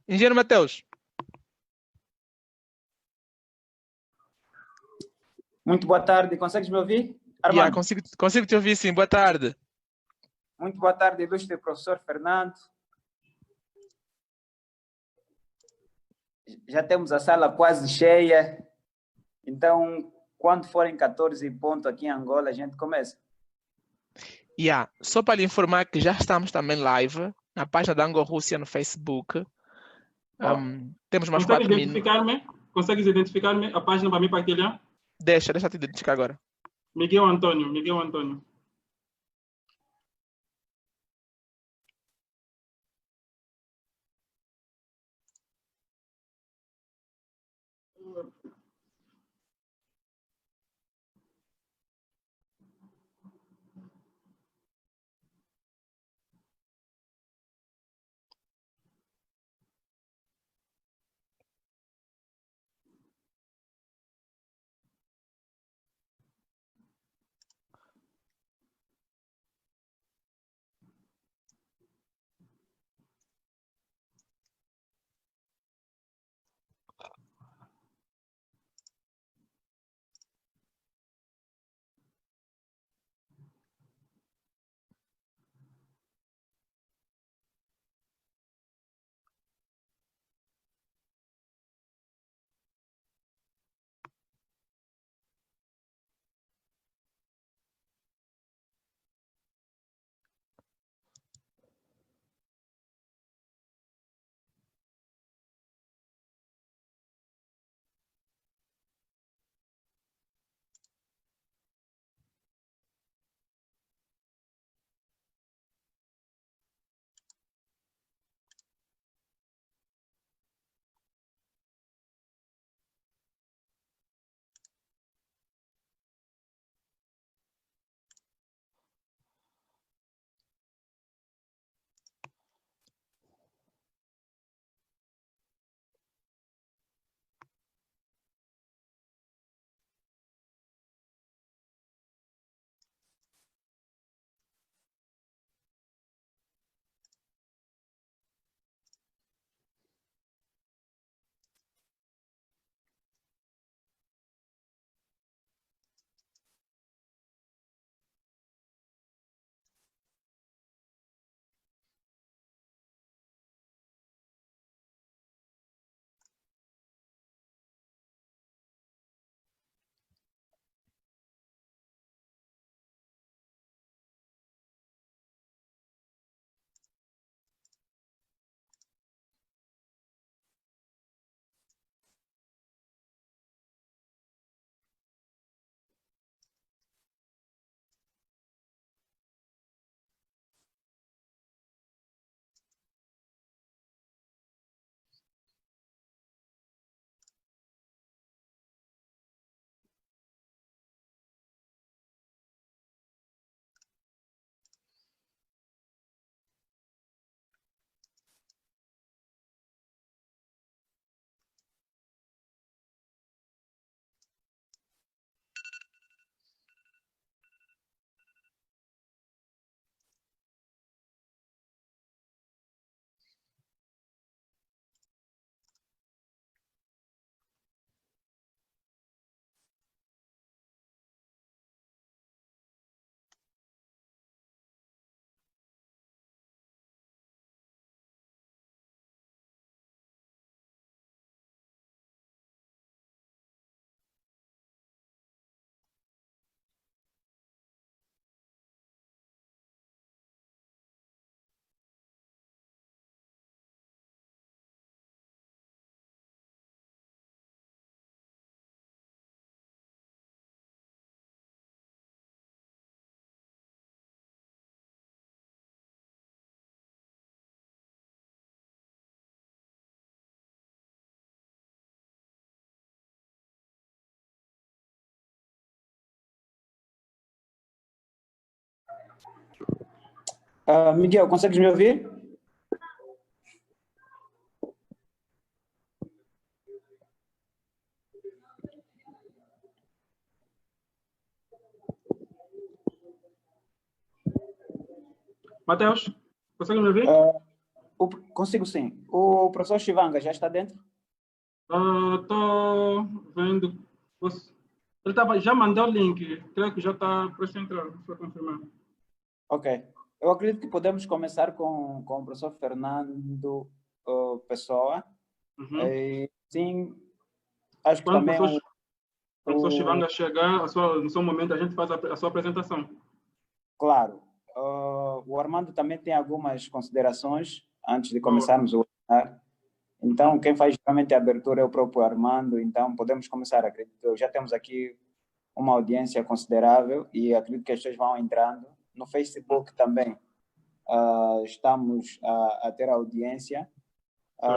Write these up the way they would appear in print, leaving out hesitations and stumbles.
Engenheiro Mateus. Muito boa tarde, consegues me ouvir? Yeah, Armando. consigo te ouvir sim, boa tarde. Muito boa tarde, ilustre professor Fernando. Já temos a sala quase cheia, então quando forem 14 e ponto aqui em Angola, a gente começa. Yeah. Só para lhe informar que já estamos também live na página da Anglo-Rússia no Facebook. Temos mais 4 minutos. Consegues identificar-me? A página para mim partilhar? Deixa eu te identificar agora. Miguel Antônio. Miguel, consegues me ouvir? Mateus, consegue me ouvir? Consigo sim. O professor Chivanga já está dentro? Estou vendo. Já mandou o link. Creio que já está para entrar. Só confirmar. Ok. Eu acredito que podemos começar com o professor Fernando Pessoa. Uhum. Sim, acho que Quando também o professor Chivanga chegar, no seu momento, a gente faz a sua apresentação. Claro. O Armando também tem algumas considerações antes de começarmos o webinar. Então, quem faz geralmente a abertura é o próprio Armando. Então, podemos começar. Acredito, já temos aqui uma audiência considerável e acredito que as pessoas vão entrando. No Facebook também estamos a ter audiência.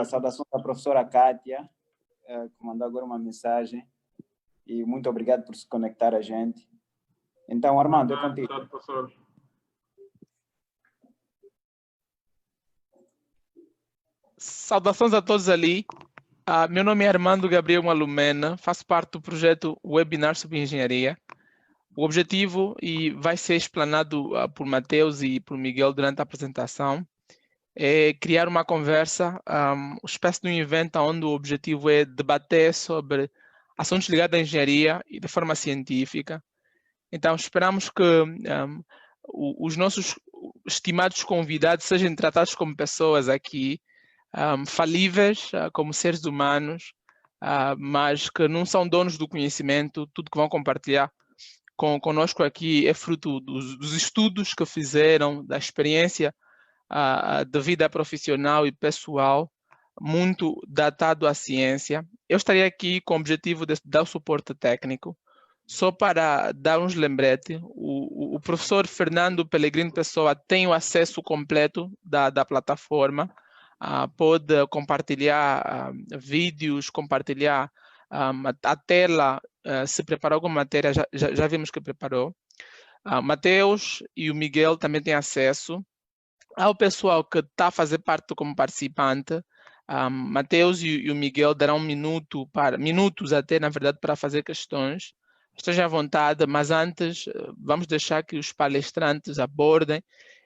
Saudações à professora Kátia, que mandou agora uma mensagem. E muito obrigado por se conectar a gente. Então, Armando, é contigo. Obrigado, professor. Saudações a todos ali. Meu nome é Armando Gabriel Malumena, faço parte do projeto Webinar sobre Engenharia. O objetivo, e vai ser explanado por Mateus e por Miguel durante a apresentação, é criar uma conversa, uma espécie de um evento onde o objetivo é debater sobre assuntos ligados à engenharia e de forma científica. Então, esperamos que os nossos estimados convidados sejam tratados como pessoas aqui, falíveis como seres humanos, mas que não são donos do conhecimento. Tudo que vão compartilhar conosco aqui é fruto dos estudos que fizeram, da experiência de vida profissional e pessoal, muito datado à ciência. Eu estaria aqui com o objetivo de dar o suporte técnico. Só para dar uns lembretes, o professor Fernando Pellegrino Pessoa tem o acesso completo da plataforma, pode compartilhar vídeos, compartilhar a tela, se preparou alguma matéria, já vimos que preparou. Mateus e o Miguel também têm acesso. Ao pessoal que está a fazer parte como participante, Mateus e o Miguel darão minutos até, na verdade, para fazer questões. Esteja à vontade, mas antes vamos deixar que os palestrantes abordem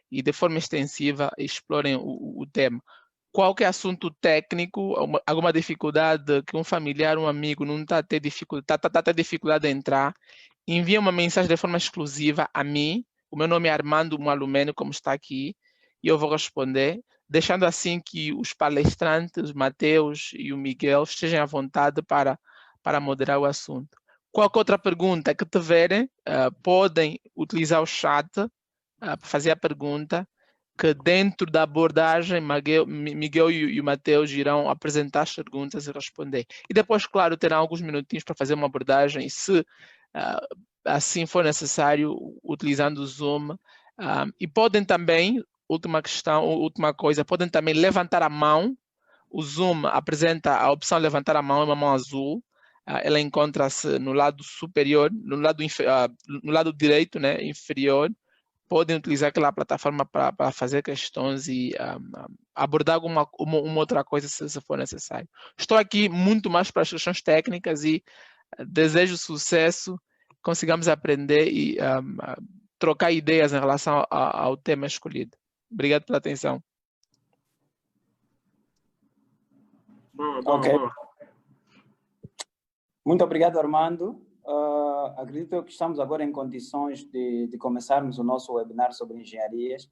e de forma extensiva explorem o tema. Qualquer assunto técnico, alguma dificuldade que um familiar, um amigo não está a ter dificuldade de entrar, envia uma mensagem de forma exclusiva a mim. O meu nome é Armando Malumeno, como está aqui, e eu vou responder, deixando assim que os palestrantes, Mateus e o Miguel, estejam à vontade para moderar o assunto. Qualquer outra pergunta que tiverem, podem utilizar o chat para fazer a pergunta, que dentro da abordagem, Miguel e o Mateus irão apresentar as perguntas e responder. E depois, claro, terão alguns minutinhos para fazer uma abordagem, e se assim for necessário, utilizando o Zoom. E podem também, última coisa, podem também levantar a mão. O Zoom apresenta a opção de levantar a mão, é uma mão azul. Ela encontra-se no lado superior, no lado direito, né, inferior. Podem utilizar aquela plataforma para fazer questões e abordar uma outra coisa se for necessário. Estou aqui muito mais para as questões técnicas e desejo sucesso, consigamos aprender e trocar ideias em relação ao tema escolhido. Obrigado pela atenção. Boa. Muito obrigado, Armando. Acredito que estamos agora em condições de começarmos o nosso webinar sobre engenharias.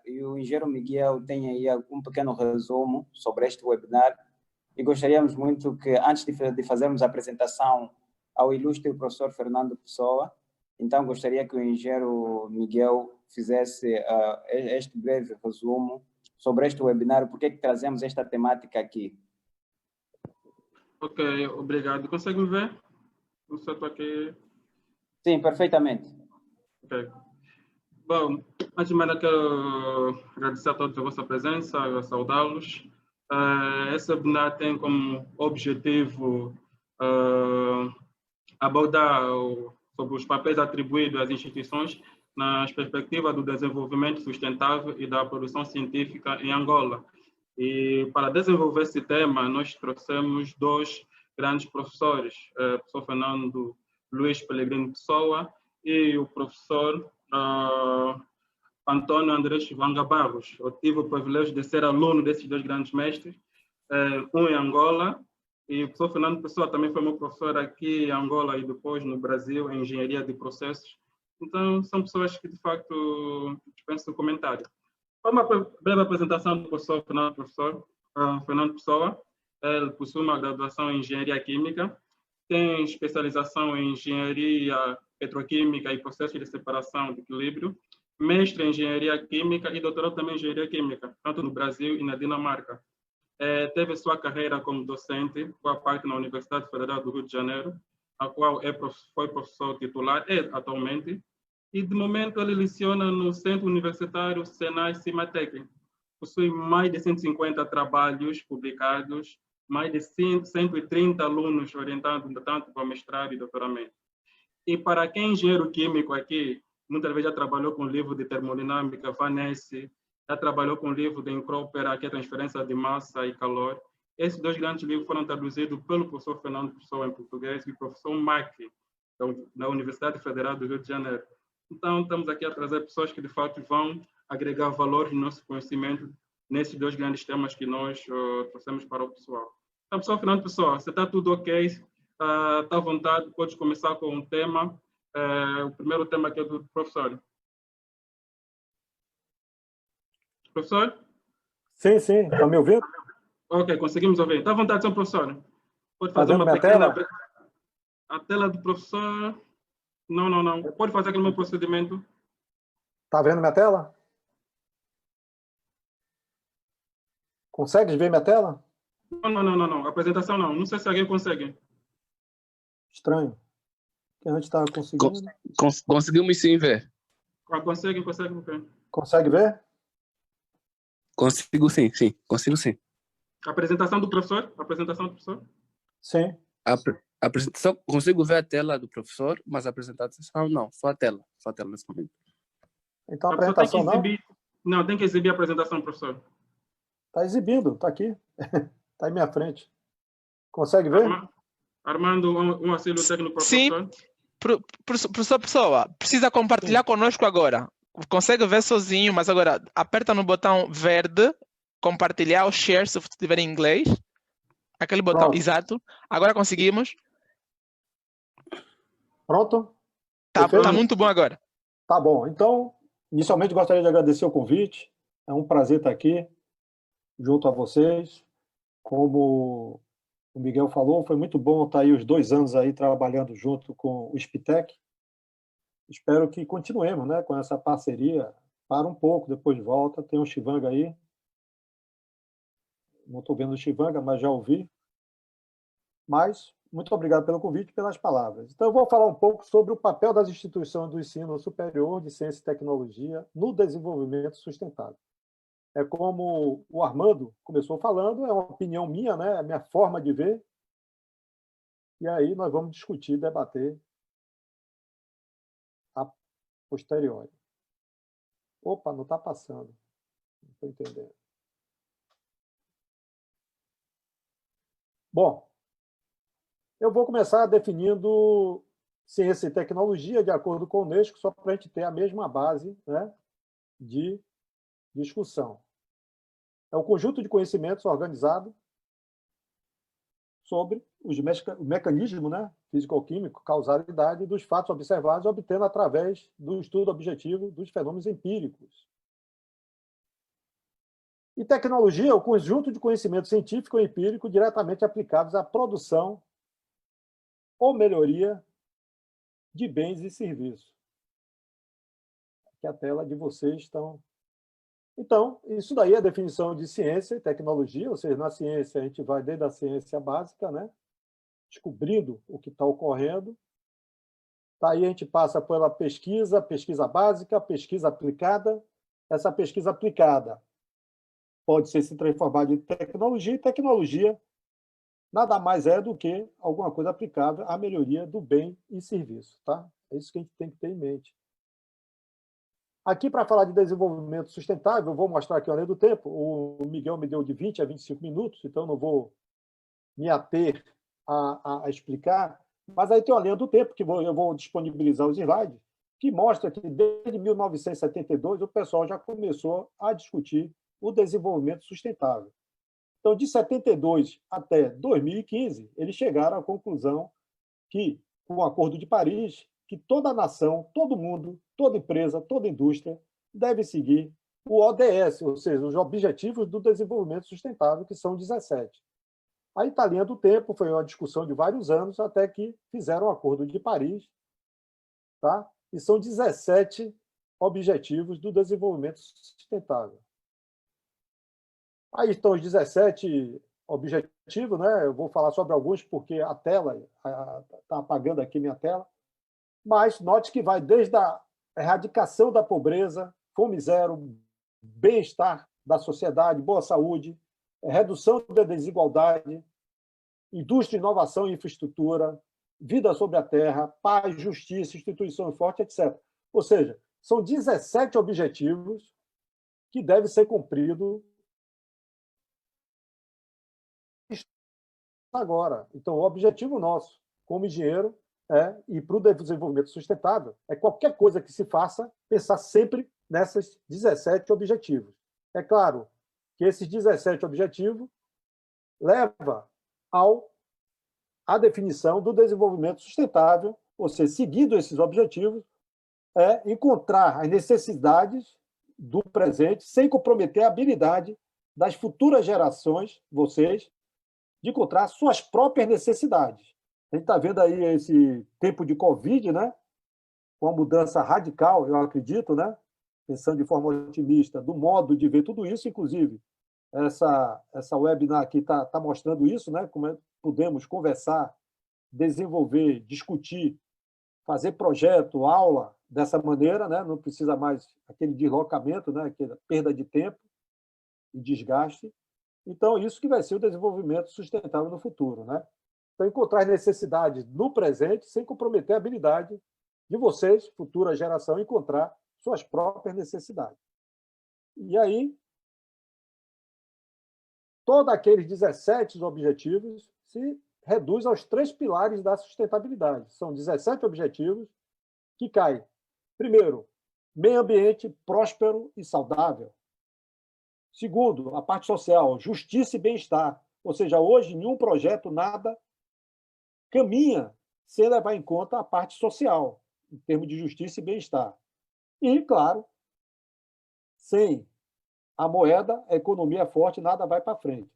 E o engenheiro Miguel tem aí um pequeno resumo sobre este webinar e gostaríamos muito que, antes de fazermos a apresentação ao ilustre professor Fernando Pessoa, então gostaria que o engenheiro Miguel fizesse este breve resumo sobre este webinar, por que trazemos esta temática aqui. Ok, obrigado. Consegue me ver? Não sei, estou aqui. Sim, perfeitamente. Ok. Bom, antes de mais nada, quero agradecer a todos a vossa presença, saudá-los. Esse webinar tem como objetivo abordar sobre os papéis atribuídos às instituições na perspectiva do desenvolvimento sustentável e da produção científica em Angola. E para desenvolver esse tema, nós trouxemos dois grandes professores, o professor Fernando Luís Pellegrino Pessoa e o professor Antônio Andrés Vanga Barros. Eu tive o privilégio de ser aluno desses dois grandes mestres, um em Angola, e o professor Fernando Pessoa também foi meu professor aqui em Angola e depois no Brasil, em engenharia de processos. Então, são pessoas que, de facto, dispensam comentário. Uma breve apresentação do professor Fernando Pessoa. Ele possui uma graduação em engenharia química, tem especialização em engenharia petroquímica e processos de separação de equilíbrio, mestre em engenharia química e doutorado também em engenharia química, tanto no Brasil e na Dinamarca. Teve sua carreira como docente, boa parte na Universidade Federal do Rio de Janeiro, a qual foi professor titular atualmente, e de momento ele leciona no Centro Universitário Senai Cimatec. Possui mais de 150 trabalhos publicados, mais de 130 alunos orientando tanto para mestrado e doutoramento. E para quem é engenheiro químico aqui, muitas vezes já trabalhou com o livro de termodinâmica, Vanesse, já trabalhou com o livro de Encropera, que é transferência de massa e calor. Esses dois grandes livros foram traduzidos pelo professor Fernando Pessoa em português e o professor Mac, da Universidade Federal do Rio de Janeiro. Então, estamos aqui a trazer pessoas que, de fato, vão agregar valor no nosso conhecimento nesses dois grandes temas que nós trouxemos para o pessoal. Então, professor Fernando Pessoa, se está tudo ok, está à vontade, pode começar com um tema. O primeiro tema aqui é do professor. Professor? Sim, está me ouvindo? Ok, conseguimos ouvir. Está à vontade, senhor professor. Pode fazer uma pequena... tela? A tela do professor... Não. Pode fazer aquele meu procedimento. Está vendo minha tela? Consegue ver minha tela? Não. Apresentação não. Não sei se alguém consegue. Estranho. Que a gente está conseguindo. Conseguimos sim ver. Consegue. Consegue ver? Consigo sim. Consigo sim. Apresentação do professor? Sim. A apresentação, consigo ver a tela do professor, mas a apresentação não, só a tela nesse momento. Então a apresentação não? Tem que exibir a apresentação, professor. Está exibindo, está aqui. Está em minha frente. Consegue ver? Armando, um auxílio técnico para o Sim. professor. Professor Pessoa, precisa compartilhar conosco agora. Consegue ver sozinho, mas agora aperta no botão verde, compartilhar ou share, se estiver em inglês. Aquele botão, Pronto. exato. Agora conseguimos. Pronto? Tá muito bom agora. Tá bom. Então, inicialmente gostaria de agradecer o convite. É um prazer estar aqui junto a vocês. Como o Miguel falou, foi muito bom estar aí os 2 anos aí trabalhando junto com o SPTEC. Espero que continuemos, né, com essa parceria. Para um pouco, depois volta. Tem um Chivanga aí. Não estou vendo o Chivanga, mas já ouvi. Mas, muito obrigado pelo convite e pelas palavras. Então, eu vou falar um pouco sobre o papel das instituições do ensino superior de ciência e tecnologia no desenvolvimento sustentável. É como o Armando começou falando, é uma opinião minha, né? É a minha forma de ver. E aí nós vamos discutir, debater a posteriori. Opa, não está passando. Não estou entendendo. Bom, eu vou começar definindo ciência e tecnologia de acordo com o Unesco, só para a gente ter a mesma base, né, de discussão. É um conjunto de conhecimentos organizado sobre o mecanismo, né, físico-químico, causalidade dos fatos observados, obtendo através do estudo objetivo dos fenômenos empíricos. E tecnologia é o conjunto de conhecimento científico e empírico diretamente aplicados à produção ou melhoria de bens e serviços. Aqui a tela de vocês estão... Então, isso daí é a definição de ciência e tecnologia, ou seja, na ciência a gente vai desde a ciência básica, né, descobrindo o que está ocorrendo. Daí a gente passa pela pesquisa básica, pesquisa aplicada. Essa pesquisa aplicada pode ser se transformada em tecnologia, e tecnologia nada mais é do que alguma coisa aplicável à melhoria do bem e serviço. Tá? É isso que a gente tem que ter em mente. Aqui, para falar de desenvolvimento sustentável, eu vou mostrar aqui a linha do tempo. O Miguel me deu de 20 a 25 minutos, então não vou me ater a explicar. Mas aí tem uma linha do tempo, que eu vou disponibilizar os slides. que mostra que desde 1972 o pessoal já começou a discutir o desenvolvimento sustentável. Então, de 72 até 2015, eles chegaram à conclusão que, com o Acordo de Paris, que toda nação, todo mundo, toda empresa, toda indústria deve seguir o ODS, ou seja, os Objetivos do Desenvolvimento Sustentável, que são 17. A Italinha do Tempo foi uma discussão de vários anos até que fizeram o Acordo de Paris, tá? E são 17 Objetivos do Desenvolvimento Sustentável. Aí estão os 17 objetivos, né? Eu vou falar sobre alguns porque a tela está apagando aqui minha tela, mas note que vai desde a erradicação da pobreza, fome zero, bem-estar da sociedade, boa saúde, redução da desigualdade, indústria, inovação e infraestrutura, vida sobre a terra, paz, justiça, instituição forte, etc. Ou seja, são 17 objetivos que devem ser cumpridos agora. Então, o objetivo nosso, como engenheiro, e para o desenvolvimento sustentável, é qualquer coisa que se faça, pensar sempre nessas 17 objetivos. É claro que esses 17 objetivos levam à definição do desenvolvimento sustentável, ou seja, seguindo esses objetivos, encontrar as necessidades do presente sem comprometer a habilidade das futuras gerações, vocês, de encontrar suas próprias necessidades. A gente está vendo aí esse tempo de Covid, né? Com uma mudança radical, eu acredito, né? Pensando de forma otimista, do modo de ver tudo isso, inclusive, essa webinar aqui está mostrando isso, né? Como podemos conversar, desenvolver, discutir, fazer projeto, aula dessa maneira, né? Não precisa mais aquele deslocamento, né? Aquela perda de tempo e desgaste. Então, isso que vai ser o desenvolvimento sustentável no futuro, né? Então, encontrar necessidades no presente sem comprometer a habilidade de vocês, futura geração, encontrar suas próprias necessidades. E aí, todos aqueles 17 objetivos se reduz aos 3 pilares da sustentabilidade. São 17 objetivos que caem. Primeiro, meio ambiente próspero e saudável. Segundo, a parte social, justiça e bem-estar. Ou seja, hoje, nenhum projeto, nada caminha sem levar em conta a parte social, em termos de justiça e bem-estar. E, claro, sem a moeda, a economia forte, nada vai para frente.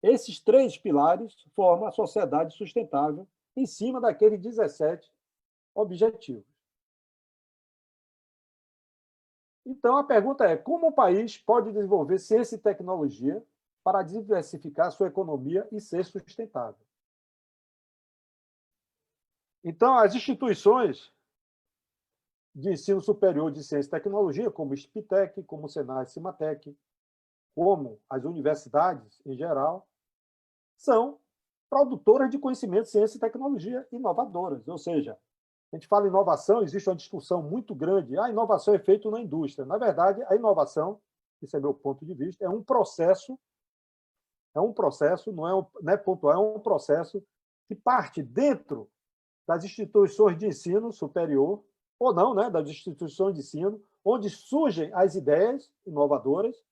Esses 3 pilares formam a sociedade sustentável em cima daqueles 17 objetivos. Então, a pergunta é: como o país pode desenvolver ciência e tecnologia para diversificar sua economia e ser sustentável? Então, as instituições de ensino superior de ciência e tecnologia, como o ISPTEC, como o Senai e Cimatec, como as universidades em geral, são produtoras de conhecimento, ciência e tecnologia inovadoras. Ou seja, a gente fala em inovação, existe uma discussão muito grande. A inovação é feita na indústria. Na verdade, a inovação, esse é meu ponto de vista, é um processo, não é pontual, é um processo que parte dentro das instituições de ensino superior, ou não, né, das instituições de ensino, onde surgem as ideias inovadoras,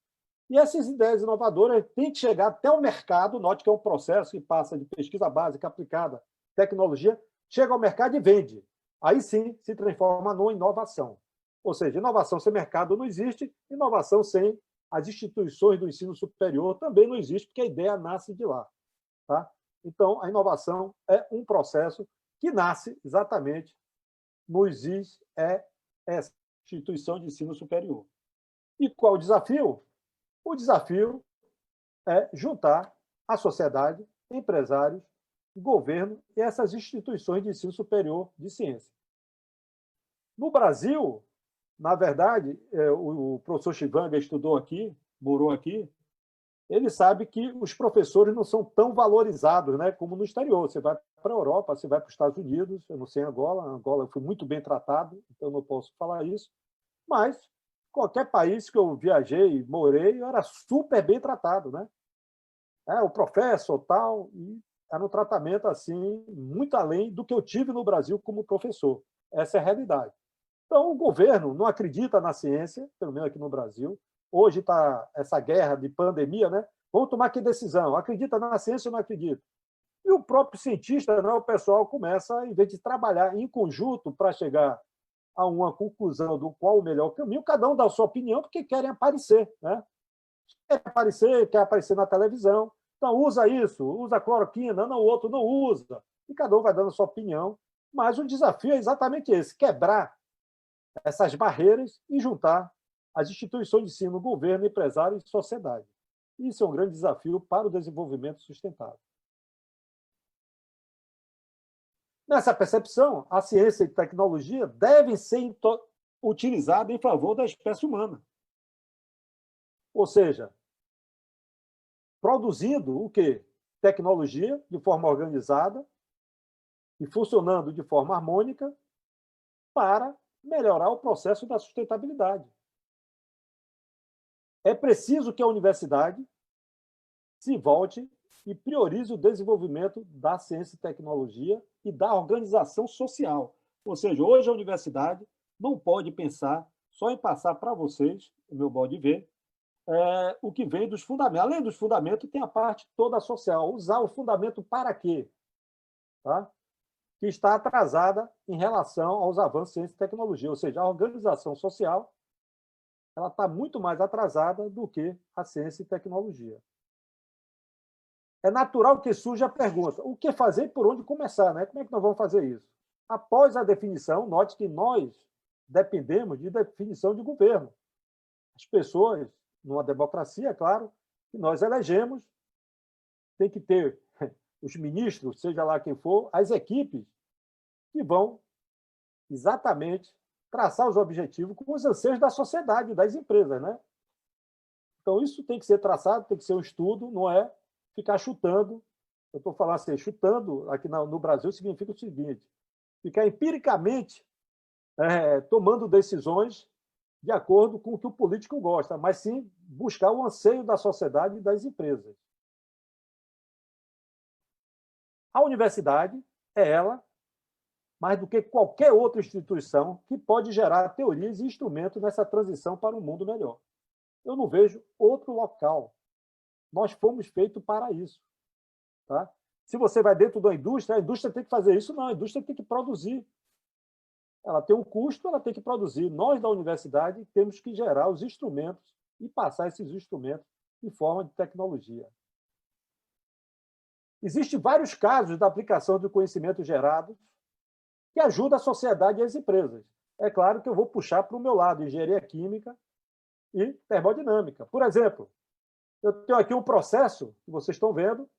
e essas ideias inovadoras têm que chegar até o mercado. Note que é um processo que passa de pesquisa básica aplicada, tecnologia, chega ao mercado e vende. Aí sim se transforma numa inovação. Ou seja, inovação sem mercado não existe, inovação sem as instituições do ensino superior também não existe, porque a ideia nasce de lá. Tá? Então, a inovação é um processo que nasce exatamente no ISIS, essa instituição de ensino superior. E qual o desafio? O desafio é juntar a sociedade, empresários, governo e essas instituições de ensino superior de ciência. No Brasil, na verdade, o professor Chivanga estudou aqui, morou aqui, ele sabe que os professores não são tão valorizados, né, como no exterior. Você vai para a Europa, você vai para os Estados Unidos, eu não sei Angola eu fui muito bem tratado, então não posso falar isso, mas qualquer país que eu viajei, morei, eu era super bem tratado, né? O professor tal, e era um tratamento assim muito além do que eu tive no Brasil como professor. Essa é a realidade. Então, o governo não acredita na ciência, pelo menos aqui no Brasil. Hoje está essa guerra de pandemia, né? Vamos tomar que decisão? Acredita na ciência ou não acredita? E o próprio cientista, né, o pessoal começa, em vez de trabalhar em conjunto para chegar a uma conclusão do qual o melhor caminho, cada um dá a sua opinião porque querem aparecer, né? Quer aparecer na televisão. Então, usa isso, usa cloroquina, não, o outro não usa. E cada um vai dando a sua opinião. Mas o desafio é exatamente esse, quebrar essas barreiras e juntar as instituições de ensino, governo, empresário e sociedade. Isso é um grande desafio para o desenvolvimento sustentável. Nessa percepção, a ciência e a tecnologia devem ser utilizadas em favor da espécie humana. Ou seja, produzindo o quê? Tecnologia de forma organizada e funcionando de forma harmônica para melhorar o processo da sustentabilidade. É preciso que a universidade se volte e priorize o desenvolvimento da ciência e tecnologia e da organização social. Ou seja, hoje a universidade não pode pensar só em passar para vocês, o meu modo de ver, o que vem dos fundamentos. Além dos fundamentos, tem a parte toda social. Usar o fundamento para quê? Tá? Que está atrasada em relação aos avanços de ciência e tecnologia. Ou seja, a organização social ela está muito mais atrasada do que a ciência e tecnologia. É natural que surja a pergunta, o que fazer e por onde começar? Né? Como é que nós vamos fazer isso? Após a definição, note que nós dependemos de definição de governo. As pessoas, numa democracia, é claro, que nós elegemos, tem que ter os ministros, seja lá quem for, as equipes que vão exatamente traçar os objetivos com os anseios da sociedade, das empresas. Né? Então, isso tem que ser traçado, tem que ser um estudo, não é ficar chutando. Eu estou falando assim, chutando aqui no Brasil significa o seguinte, ficar empiricamente tomando decisões de acordo com o que o político gosta, mas sim buscar o anseio da sociedade e das empresas. A universidade é ela, mais do que qualquer outra instituição, que pode gerar teorias e instrumentos nessa transição para um mundo melhor. Eu não vejo outro local. Nós fomos feitos para isso. Tá? Se você vai dentro da indústria, a indústria tem que fazer isso? Não, a indústria tem que produzir. Ela tem um custo, ela tem que produzir. Nós, da universidade, temos que gerar os instrumentos e passar esses instrumentos em forma de tecnologia. Existem vários casos da aplicação do conhecimento gerado que ajuda a sociedade e as empresas. É claro que eu vou puxar para o meu lado, engenharia química e termodinâmica. Por exemplo, eu tenho aqui um processo, que vocês estão vendo,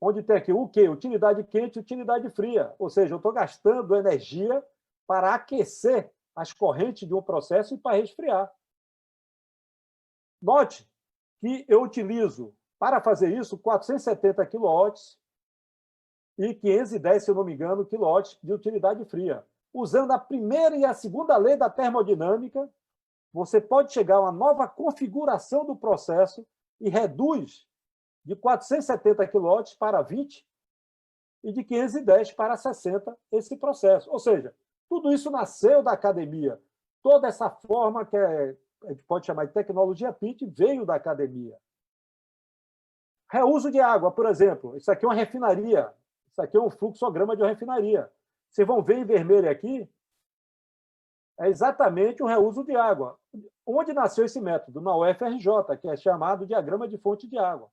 onde tem aqui o quê? Utilidade quente e utilidade fria. Ou seja, eu estou gastando energia para aquecer as correntes de um processo e para resfriar. Note que eu utilizo, para fazer isso, 470 kW e 510, se eu não me engano, kW de utilidade fria. Usando a primeira e a segunda lei da termodinâmica, você pode chegar a uma nova configuração do processo e reduz de 470 kW para 20 e de 510 para 60 esse processo. Ou seja, tudo isso nasceu da academia. Toda essa forma que a gente pode chamar de tecnologia PIT veio da academia. Reuso de água, por exemplo. Isso aqui é uma refinaria. Isso aqui é um fluxograma de uma refinaria. Vocês vão ver em vermelho aqui, é exatamente o reuso de água. Onde nasceu esse método? Na UFRJ, que é chamado diagrama de fonte de água.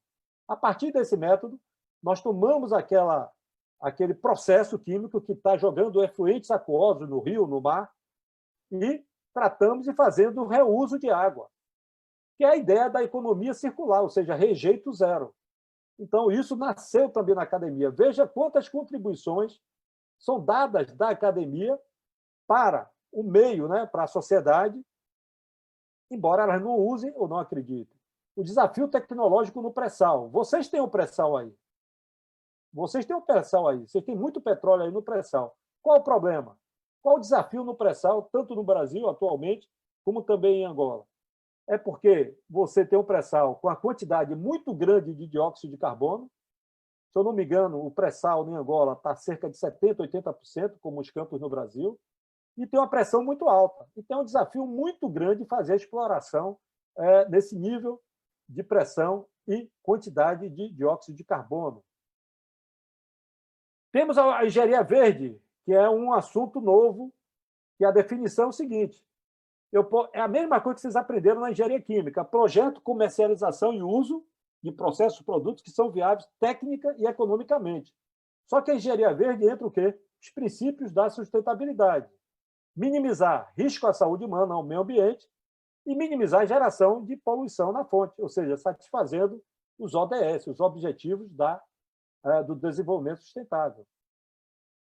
A partir desse método, nós tomamos aquele processo químico que está jogando efluentes aquosos no rio, no mar, e tratamos e fazendo o reuso de água, que é a ideia da economia circular, ou seja, rejeito zero. Então, isso nasceu também na academia. Veja quantas contribuições são dadas da academia para o meio, né, para a sociedade, embora elas não usem ou não acreditem. O desafio tecnológico no pré-sal. Vocês têm o pré-sal aí. Vocês têm o pré-sal aí. Vocês têm muito petróleo aí no pré-sal. Qual o problema? Qual o desafio no pré-sal, tanto no Brasil atualmente, como também em Angola? É porque você tem um pré-sal com a quantidade muito grande de dióxido de carbono. Se eu não me engano, o pré-sal em Angola está cerca de 70%, 80%, como os campos no Brasil. e tem uma pressão muito alta. E tem um desafio muito grande fazer a exploração nesse nível de pressão e quantidade de dióxido de carbono. Temos a engenharia verde, que é um assunto novo, que a definição é o seguinte: é a mesma coisa que vocês aprenderam na engenharia química: projeto, comercialização e uso de processos, produtos que são viáveis técnica e economicamente. Só que a engenharia verde entra o quê? Os princípios da sustentabilidade. Minimizar risco à saúde humana, ao meio ambiente, e minimizar a geração de poluição na fonte, ou seja, satisfazendo os ODS, os Objetivos do Desenvolvimento Sustentável.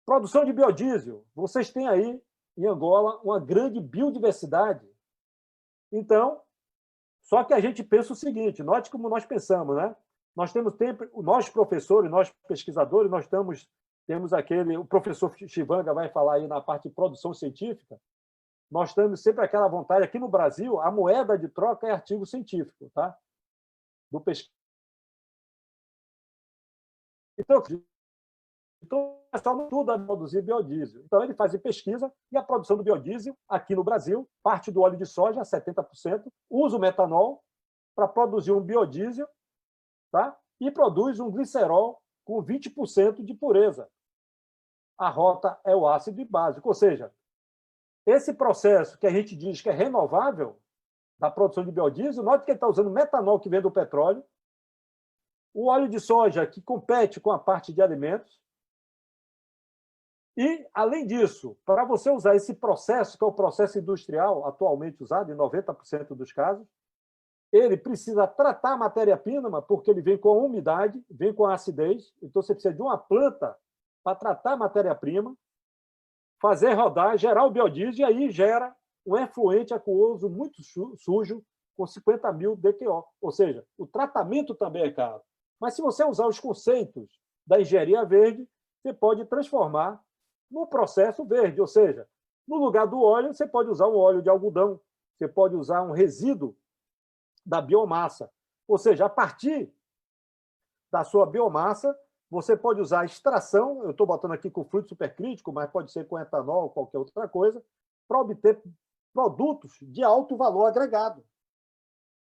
Produção de biodiesel. Vocês têm aí, em Angola, uma grande biodiversidade. Então, só que a gente pensa o seguinte, note como nós pensamos, né? Nós temos sempre, nós professores, nós pesquisadores, nós temos o professor Chivanga vai falar aí na parte de produção científica, nós temos sempre aquela vontade, aqui no Brasil, a moeda de troca é artigo científico, tá? Do pesquisa. Então, o pessoal não estuda a produzir biodiesel. Então, ele faz pesquisa e a produção do biodiesel, aqui no Brasil, parte do óleo de soja, 70%, usa o metanol para produzir um biodiesel, tá? E produz um glicerol com 20% de pureza. A rota é o ácido básico, ou seja, esse processo que a gente diz que é renovável, da produção de biodiesel, note que ele está usando metanol que vem do petróleo, o óleo de soja que compete com a parte de alimentos, e, além disso, para você usar esse processo, que é o processo industrial atualmente usado em 90% dos casos, ele precisa tratar a matéria-prima, porque ele vem com a umidade, vem com a acidez, então você precisa de uma planta para tratar a matéria-prima, fazer rodar, gerar o biodiesel, e aí gera um efluente aquoso muito sujo, com 50.000 DQO. Ou seja, o tratamento também é caro. Mas se você usar os conceitos da engenharia verde, você pode transformar no processo verde, ou seja, no lugar do óleo, você pode usar um óleo de algodão, você pode usar um resíduo da biomassa. Ou seja, a partir da sua biomassa, você pode usar a extração, eu estou botando aqui com fluido supercrítico, mas pode ser com etanol ou qualquer outra coisa, para obter produtos de alto valor agregado.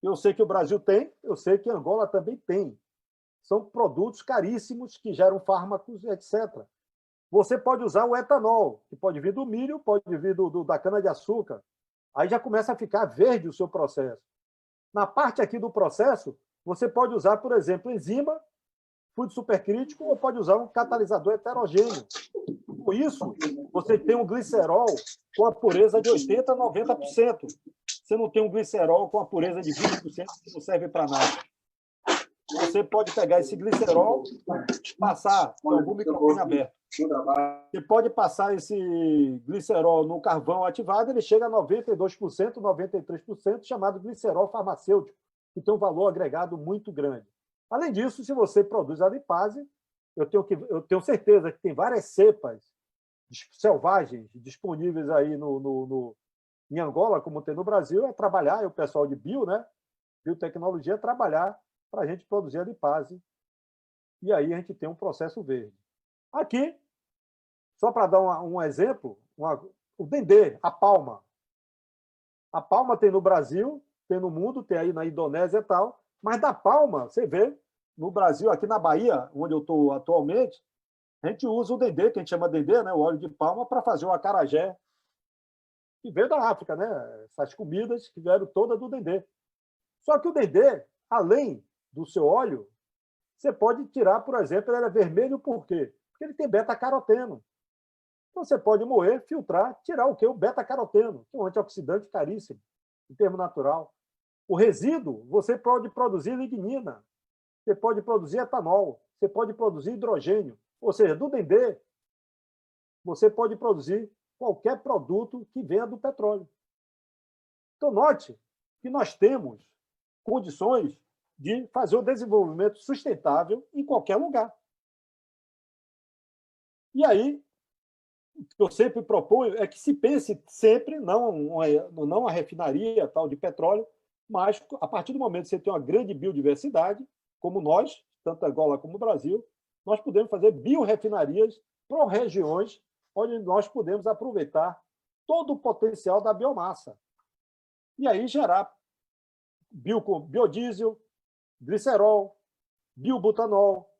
Eu sei que o Brasil tem, eu sei que Angola também tem. São produtos caríssimos que geram fármacos, etc. Você pode usar o etanol, que pode vir do milho, pode vir da cana-de-açúcar. Aí já começa a ficar verde o seu processo. Na parte aqui do processo, você pode usar, por exemplo, enzima, fluido supercrítico, ou pode usar um catalisador heterogêneo. Com isso, você tem um glicerol com a pureza de 80% a 90%. Você não tem um glicerol com a pureza de 20%, que não serve para nada. Você pode pegar esse glicerol e passar com algum microfone aberto. Você pode passar esse glicerol no carvão ativado, ele chega a 92%, 93%, chamado glicerol farmacêutico, que tem um valor agregado muito grande. Além disso, se você produz a lipase, eu tenho certeza que tem várias cepas selvagens disponíveis aí em Angola, como tem no Brasil, é trabalhar, o pessoal de biotecnologia, trabalhar para a gente produzir a lipase. E aí a gente tem um processo verde. Aqui, só para dar um exemplo, o dendê, a palma. A palma tem no Brasil, tem no mundo, tem aí na Indonésia e tal, mas da palma, você vê, no Brasil, aqui na Bahia, onde eu estou atualmente, a gente usa o dendê, que a gente chama dendê, né, o óleo de palma, para fazer o acarajé, que veio da África, né? Essas comidas que vieram todas do dendê. Só que o dendê, além do seu óleo, você pode tirar, por exemplo, ele é vermelho por quê? Porque ele tem beta-caroteno. Então você pode moer, filtrar, tirar o quê? O beta-caroteno, que é um antioxidante caríssimo, em termo natural. O resíduo, você pode produzir lignina, você pode produzir etanol, você pode produzir hidrogênio. Ou seja, do dendê, você pode produzir qualquer produto que venha do petróleo. Então, note que nós temos condições de fazer o desenvolvimento sustentável em qualquer lugar. E aí, o que eu sempre proponho é que se pense sempre, não a refinaria tal de petróleo, mas a partir do momento que você tem uma grande biodiversidade, como nós, tanto Angola como o Brasil, nós podemos fazer biorefinarias por regiões onde nós podemos aproveitar todo o potencial da biomassa. E aí gerar biodiesel, glicerol, biobutanol,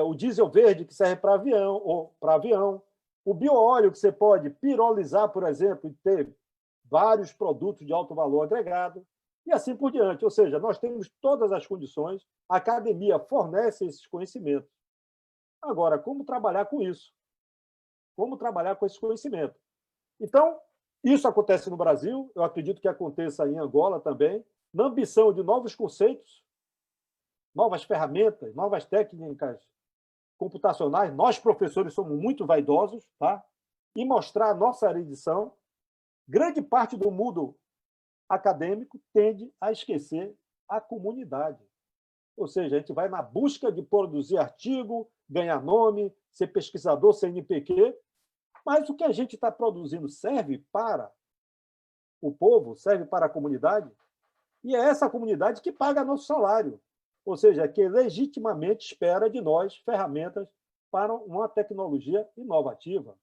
o diesel verde que serve para avião, o bioóleo que você pode pirolizar, por exemplo, e ter vários produtos de alto valor agregado, e assim por diante. Ou seja, nós temos todas as condições, a academia fornece esses conhecimentos. Agora, como trabalhar com isso? Como trabalhar com esse conhecimento? Então, isso acontece no Brasil, eu acredito que aconteça em Angola também, na ambição de novos conceitos, novas ferramentas, novas técnicas computacionais. Nós, professores, somos muito vaidosos, tá? E mostrar a nossa erudição. Grande parte do mundo acadêmico tende a esquecer a comunidade. Ou seja, a gente vai na busca de produzir artigo, ganhar nome, ser pesquisador, CNPq, mas o que a gente está produzindo serve para o povo, serve para a comunidade, e é essa comunidade que paga nosso salário. Ou seja, que legitimamente espera de nós ferramentas para uma tecnologia inovativa.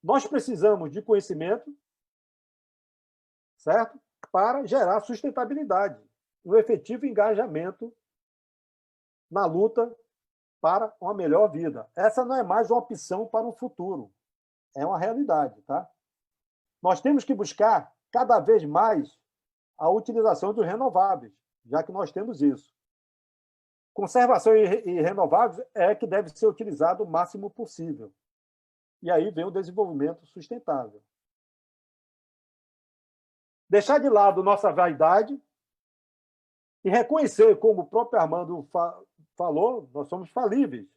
Nós precisamos de conhecimento, certo? Para gerar sustentabilidade, um efetivo engajamento na luta para uma melhor vida. Essa não é mais uma opção para o futuro, é uma realidade, tá? Nós temos que buscar cada vez mais a utilização dos renováveis, já que nós temos isso. Conservação e renováveis é que deve ser utilizado o máximo possível. E aí vem o desenvolvimento sustentável. Deixar de lado nossa vaidade e reconhecer, como o próprio Armando falou, nós somos falíveis.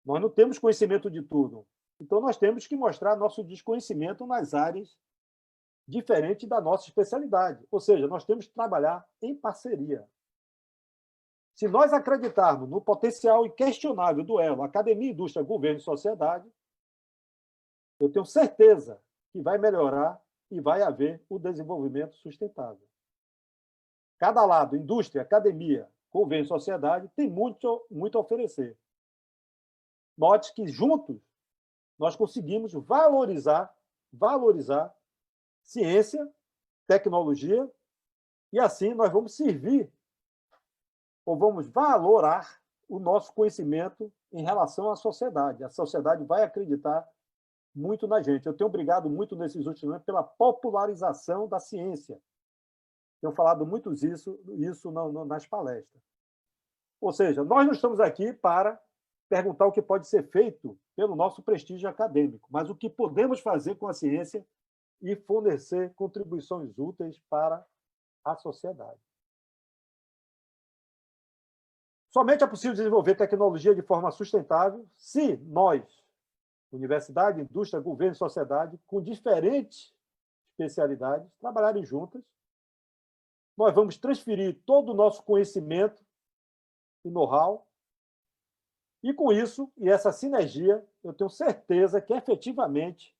Nós não temos conhecimento de tudo. Então, nós temos que mostrar nosso desconhecimento nas áreas diferentes da nossa especialidade. Ou seja, nós temos que trabalhar em parceria. Se nós acreditarmos no potencial inquestionável do elo academia, indústria, governo e sociedade, eu tenho certeza que vai melhorar e vai haver o desenvolvimento sustentável. Cada lado, indústria, academia, governo e sociedade, tem muito a oferecer. Note que juntos nós conseguimos valorizar ciência, tecnologia, e assim nós vamos servir ou vamos valorar o nosso conhecimento em relação à sociedade. A sociedade vai acreditar muito na gente. Eu tenho brigado muito nesses últimos anos pela popularização da ciência. Tenho falado muito isso nas palestras. Ou seja, nós não estamos aqui para perguntar o que pode ser feito pelo nosso prestígio acadêmico, mas o que podemos fazer com a ciência e fornecer contribuições úteis para a sociedade. Somente é possível desenvolver tecnologia de forma sustentável se nós, universidade, indústria, governo e sociedade, com diferentes especialidades, trabalharem juntas. Nós vamos transferir todo o nosso conhecimento e know-how, e com isso, e essa sinergia, eu tenho certeza que efetivamente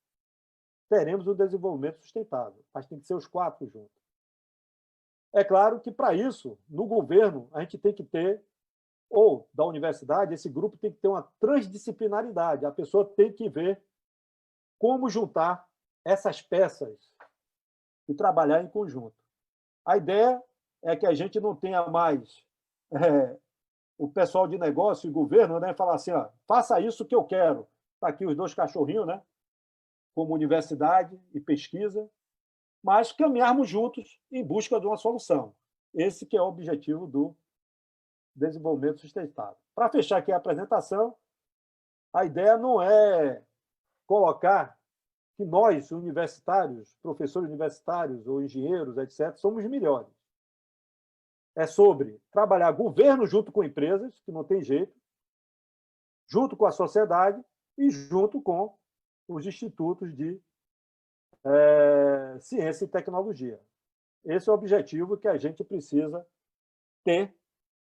teremos um desenvolvimento sustentável, mas tem que ser os quatro juntos. É claro que, para isso, no governo, a gente tem que ter, ou da universidade, esse grupo tem que ter uma transdisciplinaridade, a pessoa tem que ver como juntar essas peças e trabalhar em conjunto. A ideia é que a gente não tenha mais o pessoal de negócio e governo, né, falar assim, ó, faça isso que eu quero. Está aqui os dois cachorrinhos, né, como universidade e pesquisa, mas caminharmos juntos em busca de uma solução. Esse que é o objetivo do desenvolvimento sustentável. Para fechar aqui a apresentação, a ideia não é colocar que nós, universitários, professores universitários ou engenheiros, etc., somos melhores. É sobre trabalhar governo junto com empresas, que não tem jeito, junto com a sociedade e junto com os institutos de ciência e tecnologia. Esse é o objetivo que a gente precisa ter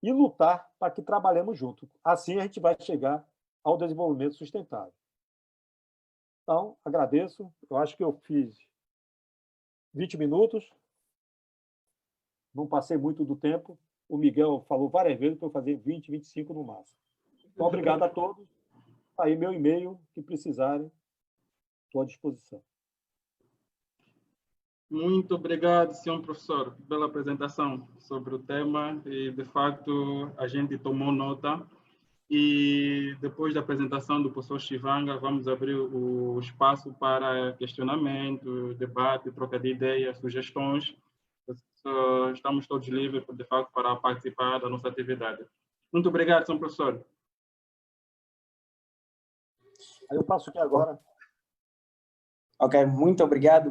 e lutar para que trabalhemos junto. Assim a gente vai chegar ao desenvolvimento sustentável. Então, agradeço. Eu acho que eu fiz 20 minutos. Não passei muito do tempo. O Miguel falou várias vezes para eu fazer 20, 25 no máximo. Então, obrigado a todos. Aí meu e-mail, que precisarem, estou à disposição. Muito obrigado, senhor professor, pela apresentação sobre o tema e, de facto, a gente tomou nota. E depois da apresentação do professor Chivanga, vamos abrir o espaço para questionamento, debate, troca de ideias, sugestões. Estamos todos livres, de facto, para participar da nossa atividade. Muito obrigado, senhor professor. Aí eu passo aqui agora. Ok, muito obrigado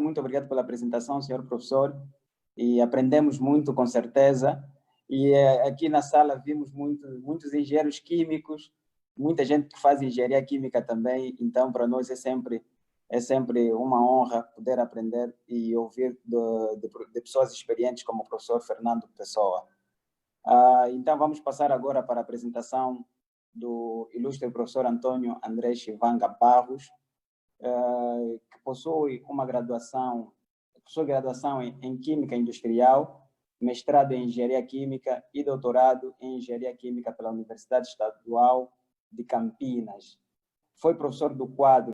pela apresentação, senhor professor. E aprendemos muito, com certeza. E aqui na sala vimos muitos engenheiros químicos, muita gente que faz engenharia química também. Então, para nós é sempre uma honra poder aprender e ouvir de pessoas experientes como o professor Fernando Pessoa. Então, vamos passar agora para a apresentação do ilustre professor Antônio André Chivanga Barros, que possui graduação em Química Industrial, mestrado em Engenharia Química e doutorado em Engenharia Química pela Universidade Estadual de Campinas. Foi professor do quadro